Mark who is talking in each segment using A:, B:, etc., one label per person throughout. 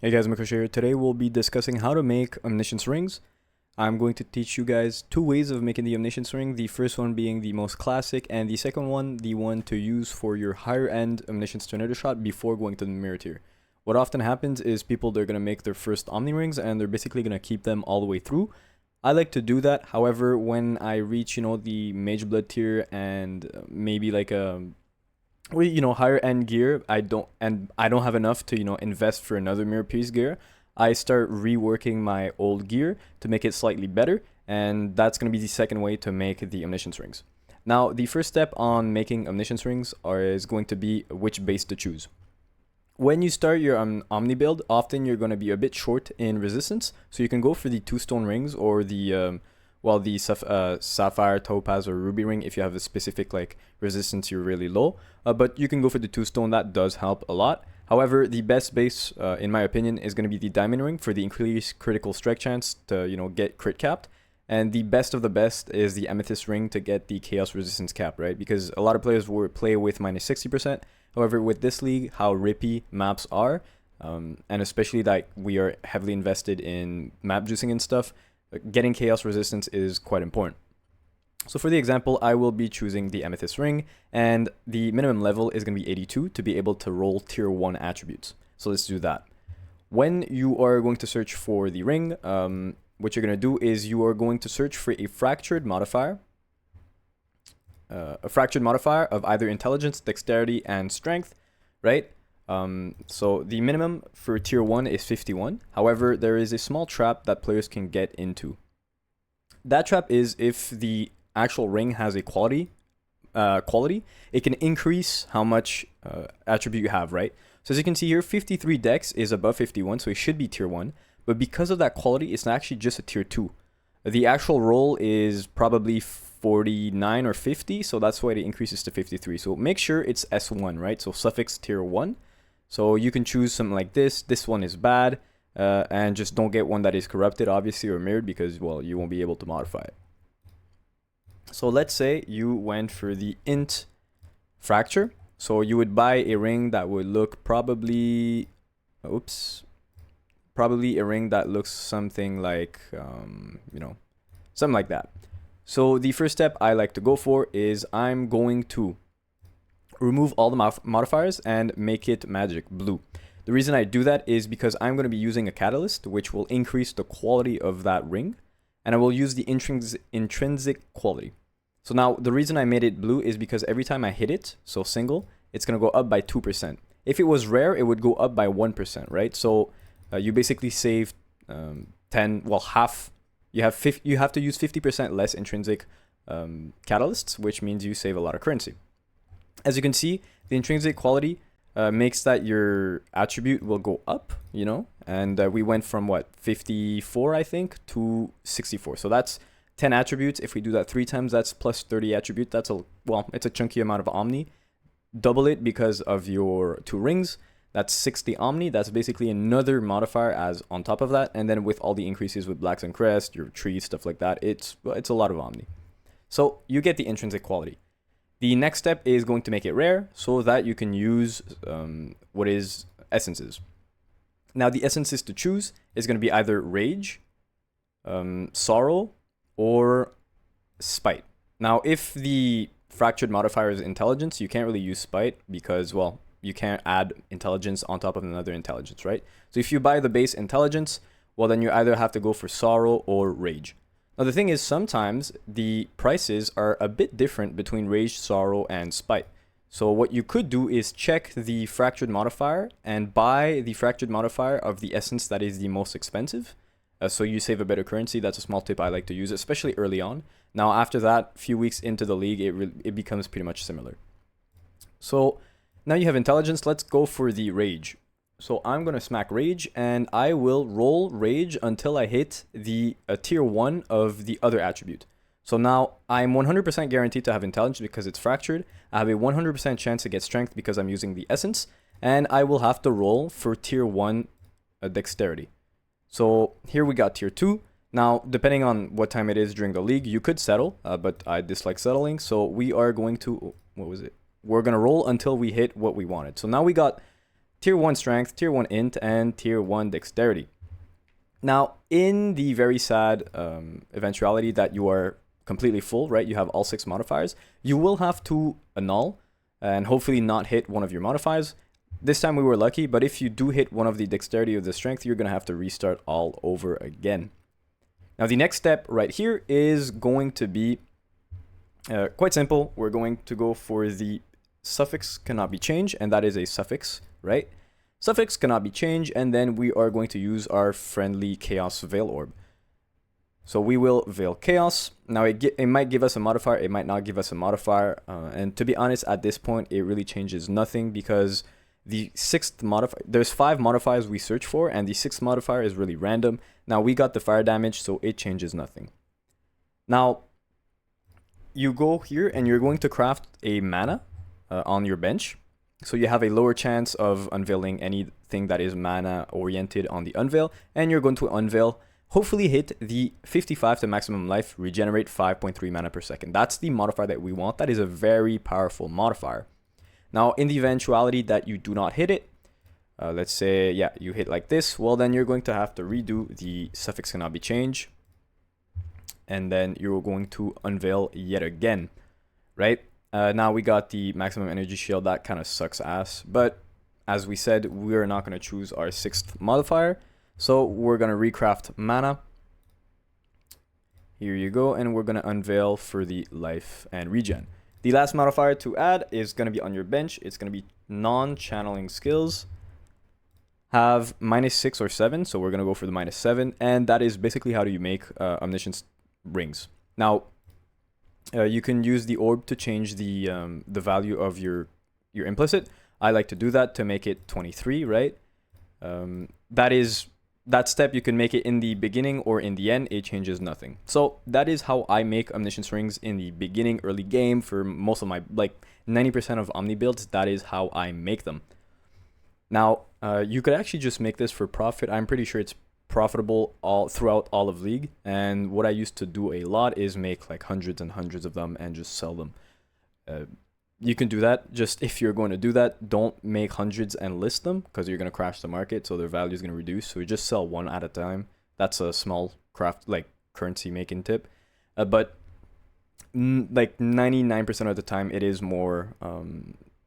A: Hey guys, Mikoshi here. Today we'll be discussing how to make omniscience rings. I'm going to teach you guys two ways of making the omniscience ring. The first one being the most classic, and the second one, the one to use for your higher end omniscience tornado shot before going to the mirror tier. What often happens is people, they're going to make their first omni rings and they're basically going to keep them all the way through. I like to do that. However, when I reach, the mage blood tier and maybe like a higher end gear, I don't have enough to invest for another mirror piece gear. I start reworking my old gear to make it slightly better, and that's going to be the second way to make the omniscience rings. Now, the first step on making omniscience rings is going to be which base to choose. When you start your Omni build, often you're going to be a bit short in resistance, so you can go for the two stone rings or the sapphire, topaz, or ruby ring if you have a specific resistance you're really low. But you can go for the two stone. That does help a lot. However, the best base, in my opinion, is going to be the diamond ring for the increased critical strike chance to get crit capped. And the best of the best is the amethyst ring to get the chaos resistance cap, right? Because a lot of players will play with minus 60%. However, with this league, how rippy maps are, and especially that we are heavily invested in map juicing and stuff, getting chaos resistance is quite important. So for the example, I will be choosing the amethyst ring, and the minimum level is going to be 82 to be able to roll tier 1 attributes. So let's do that. When you are going to search for the ring, what you're going to do is you are going to search for a fractured modifier. A fractured modifier of either intelligence, dexterity, and strength, right? So the minimum for tier 1 is 51. However, there is a small trap that players can get into. That trap is if the actual ring has a quality, it can increase how much attribute you have, right? So as you can see here, 53 dex is above 51, so it should be tier 1. But because of that quality, it's actually just a tier 2. The actual roll is probably 49 or 50, so that's why it increases to 53. So make sure it's S1, right? So suffix tier 1. So you can choose something like this. This one is bad, and just don't get one that is corrupted, obviously, or mirrored, because, well, you won't be able to modify it. So let's say you went for the int fracture. So you would buy a ring that would look probably a ring that looks something like, something like that. So the first step I like to go for is I'm going to remove all the modifiers and make it magic blue. The reason I do that is because I'm going to be using a catalyst, which will increase the quality of that ring, and I will use the intrinsic quality. So now the reason I made it blue is because every time I hit it, so single, it's going to go up by 2%. If it was rare, it would go up by 1%, right? So you basically save half. You have to use 50% less intrinsic catalysts, which means you save a lot of currency. As you can see, the intrinsic quality makes that your attribute will go up, and we went from 54, I think, to 64. So that's 10 attributes. If we do that 3 times, that's plus 30 attribute. It's a chunky amount of Omni. Double it because of your 2 rings. That's 60 Omni. That's basically another modifier as on top of that. And then with all the increases with Blacks and Crest, your trees, stuff like that, it's a lot of Omni. So you get the intrinsic quality. The next step is going to make it rare so that you can use what is essences. Now the essences to choose is going to be either rage, sorrow, or spite. Now if the fractured modifier is intelligence, you can't really use spite because, well, you can't add intelligence on top of another intelligence, right? So if you buy the base intelligence, well, then you either have to go for sorrow or rage. Now the thing is, sometimes the prices are a bit different between rage, sorrow, and spite. So what you could do is check the fractured modifier and buy the fractured modifier of the essence that is the most expensive. So you save a better currency. That's a small tip I like to use, especially early on. Now after that, a few weeks into the league, it becomes pretty much similar. So now you have intelligence. Let's go for the rage. So I'm going to smack rage, and I will roll rage until I hit the tier 1 of the other attribute. So now I'm 100% guaranteed to have intelligence because it's fractured. I have a 100% chance to get strength because I'm using the essence, and I will have to roll for tier 1 dexterity. So here we got tier 2. Now, depending on what time it is during the league, you could settle, but I dislike settling. So we are going to, we're going to roll until we hit what we wanted. So now we got tier 1 strength, tier 1 int, and tier 1 dexterity. Now, in the very sad eventuality that you are completely full, right? You have all 6 modifiers. You will have to annul and hopefully not hit one of your modifiers. This time we were lucky, but if you do hit one of the dexterity or the strength, you're going to have to restart all over again. Now, the next step right here is going to be quite simple. We're going to go for the suffix cannot be changed, and that is a suffix, right? Suffix cannot be changed, and then we are going to use our friendly chaos veil orb. So we will veil chaos. Now it might give us a modifier, it might not give us a modifier, and to be honest, at this point it really changes nothing, because the 6th modifier, there's 5 modifiers we search for, and the 6th modifier is really random. Now we got the fire damage, so it changes nothing. Now you go here and you're going to craft a mana on your bench. So you have a lower chance of unveiling anything that is mana oriented on the unveil, and you're going to unveil, hopefully hit the 55 to maximum life, regenerate 5.3 mana per second. That's the modifier that we want. That is a very powerful modifier. Now, in the eventuality that you do not hit it, let's say, yeah, you hit like this, well, then you're going to have to redo the suffix cannot be changed, and then you're going to unveil yet again, right? Now we got the maximum energy shield. That kind of sucks ass, but as we said, we're not going to choose our 6th modifier, so we're going to recraft mana. Here you go, and we're going to unveil for the life and regen. The last modifier to add is going to be on your bench. It's going to be non-channeling skills. Have -6 or 7, so we're going to go for the -7, and that is basically how do you make omniscience rings. Now, you can use the orb to change the value of your implicit. I like to do that to make it 23, right? That step, you can make it in the beginning or in the end. It changes nothing. So that is how I make omniscience rings in the beginning, early game. For most of my, like 90% of Omni builds, that is how I make them. Now, you could actually just make this for profit. I'm pretty sure it's profitable throughout all of League, and what I used to do a lot is make like hundreds and hundreds of them and just sell them. You can do that. Just if you're going to do that, don't make hundreds and list them, because you're going to crash the market, so their value is going to reduce. So you just sell one at a time. That's a small craft, like currency making tip, but like 99% of the time it is more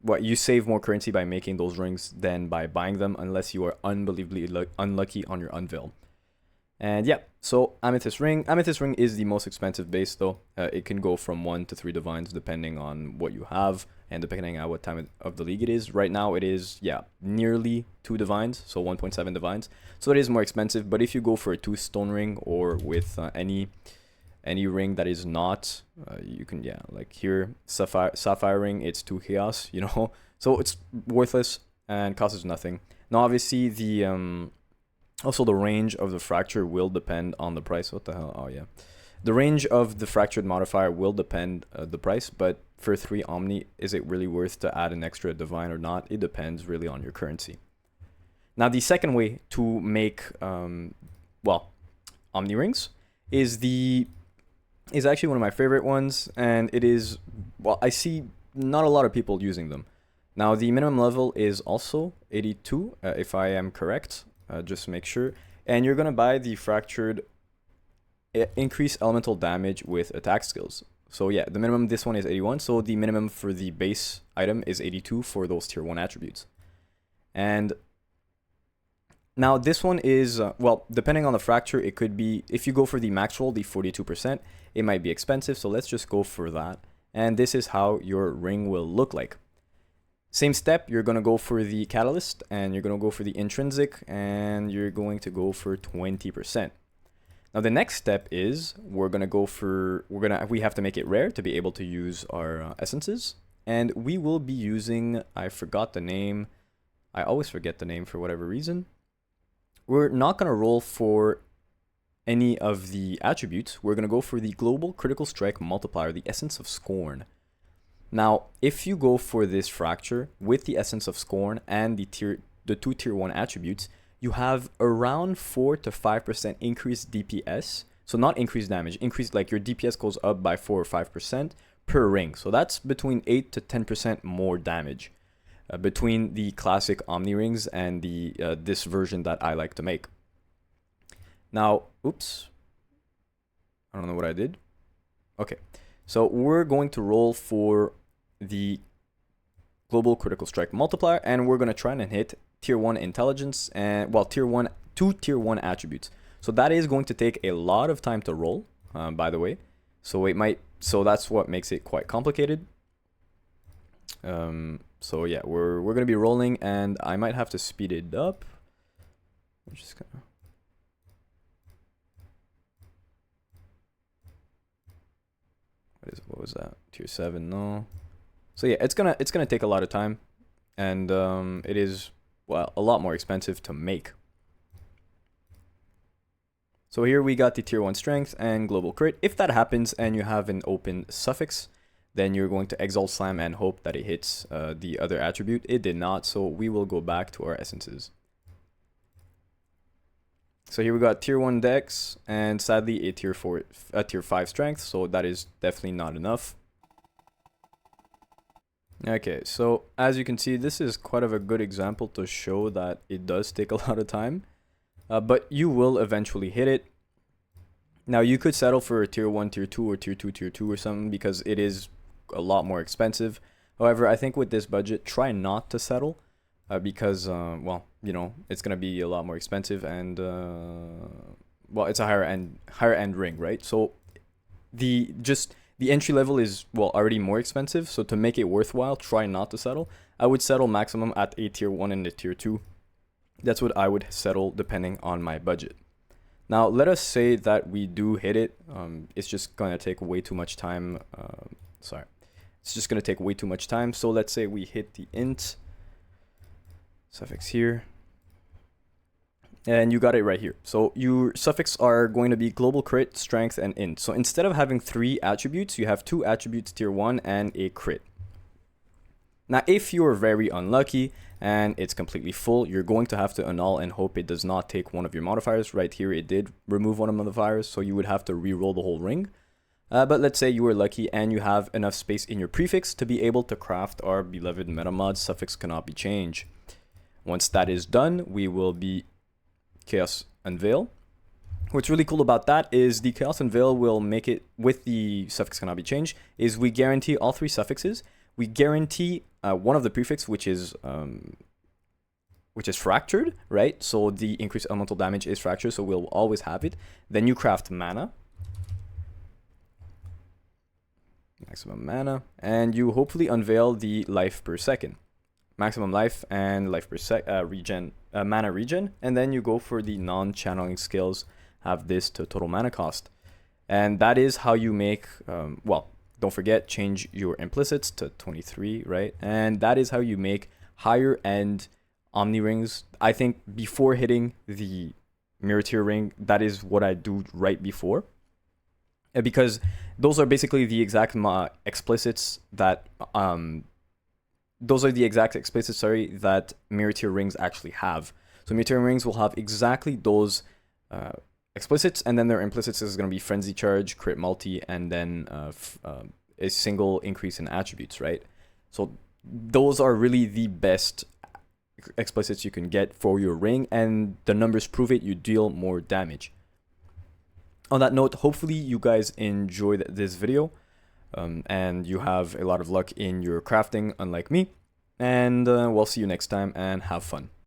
A: what you save more currency by making those rings than by buying them, unless you are unbelievably unlucky on your unveil. And yeah, so Amethyst Ring. Amethyst Ring is the most expensive base though. It can go from 1 to 3 divines depending on what you have and depending on what time of the league it is. Right now it is, yeah, nearly 2 divines, so 1.7 divines. So it is more expensive, but if you go for a 2 stone ring or with any ring that is not, you can, yeah, like here, Sapphire Ring, it's 2 chaos, you know? So it's worthless and costs nothing. Now obviously the also, the range of the fracture will depend on the price. What the hell? Oh, yeah. The range of the fractured modifier will depend the price, but for 3 Omni, is it really worth to add an extra divine or not? It depends really on your currency. Now, the second way to make, well, Omni rings is actually one of my favorite ones, and it is, well, I see not a lot of people using them. Now, the minimum level is also 82, if I am correct. Just make sure, and you're gonna buy the fractured increase elemental damage with attack skills. So yeah, the minimum, this one is 81, so the minimum for the base item is 82 for those tier 1 attributes. And now this one is well, depending on the fracture, it could be, if you go for the max roll, the 42%, it might be expensive, so let's just go for that. And this is how your ring will look like. Same step, you're going to go for the catalyst, and you're going to go for the intrinsic, and you're going to go for 20%. Now the next step is we have to make it rare to be able to use our essences, and we will be using, I forgot the name, I always forget the name for whatever reason. We're not going to roll for any of the attributes. We're going to go for the global critical strike multiplier, the essence of scorn. Now, if you go for this fracture with the essence of scorn and the 2 tier 1 attributes, you have around 4 to 5% increased DPS. So not increased damage, increased, like your DPS goes up by 4 or 5% per ring. So that's between 8 to 10% more damage. between the classic Omni rings and the this version that I like to make. Now, oops, I don't know what I did. Okay, so we're going to roll for the global critical strike multiplier, and we're going to try and hit tier 1 intelligence and, well, tier 1 attributes. So that is going to take a lot of time to roll, by the way. So that's what makes it quite complicated. So yeah, we're going to be rolling, and I might have to speed it up. I'm just gonna... What was that? Tier 7, no. So yeah, it's gonna take a lot of time, and it is, well, a lot more expensive to make. So here we got the tier 1 strength and global crit. If that happens and you have an open suffix, then you're going to exalt slam and hope that it hits the other attribute. It did not, so we will go back to our essences. So here we got tier 1 dex, and sadly a tier 5 strength, so that is definitely not enough. Okay, so as you can see, this is quite of a good example to show that it does take a lot of time, but you will eventually hit it. Now you could settle for a tier 1, tier 2, or tier 2, tier 2 or something, because it is a lot more expensive. However, I think with this budget, try not to settle, because well, you know, it's gonna be a lot more expensive, and well, it's a higher end ring, right? So the entry level is, well, already more expensive, so to make it worthwhile, try not to settle. I would settle maximum at a tier 1 and a tier 2. That's what I would settle depending on my budget. Now let us say that we do hit it. It's just gonna take way too much time. It's just gonna take way too much time. So let's say we hit the int suffix here, and you got it right here. So your suffix are going to be global crit, strength, and int. So instead of having 3 attributes, you have 2 attributes, tier 1, and a crit. Now if you're very unlucky and it's completely full, you're going to have to annul and hope it does not take one of your modifiers. Right here it did remove one of the modifiers, so you would have to re-roll the whole ring. But let's say you were lucky and you have enough space in your prefix to be able to craft our beloved metamod suffix cannot be changed. Once that is done, we will be Chaos Unveil. What's really cool about that is the Chaos Unveil will make it, with the suffix cannot be changed, is we guarantee all 3 suffixes. We guarantee one of the prefix, which is fractured, right? So the increased elemental damage is fractured, so we'll always have it. Then you craft mana, maximum mana, and you hopefully unveil the life per second, maximum life and life per sec mana regen, and then you go for the non-channeling skills, have this to total mana cost, and that is how you make well, don't forget, change your implicits to 23, right? And that is how you make higher end Omni rings. I think before hitting the mirror tier ring, that is what I do right before, because those are basically the exact explicits that that mirror tier rings actually have. So mirror tier rings will have exactly those explicits, and then their implicits is going to be frenzy charge, crit multi, and then a single increase in attributes, right? So those are really the best explicits you can get for your ring, and the numbers prove it. You deal more damage. On that note, hopefully you guys enjoyed this video, and you have a lot of luck in your crafting, unlike me, and we'll see you next time, and have fun.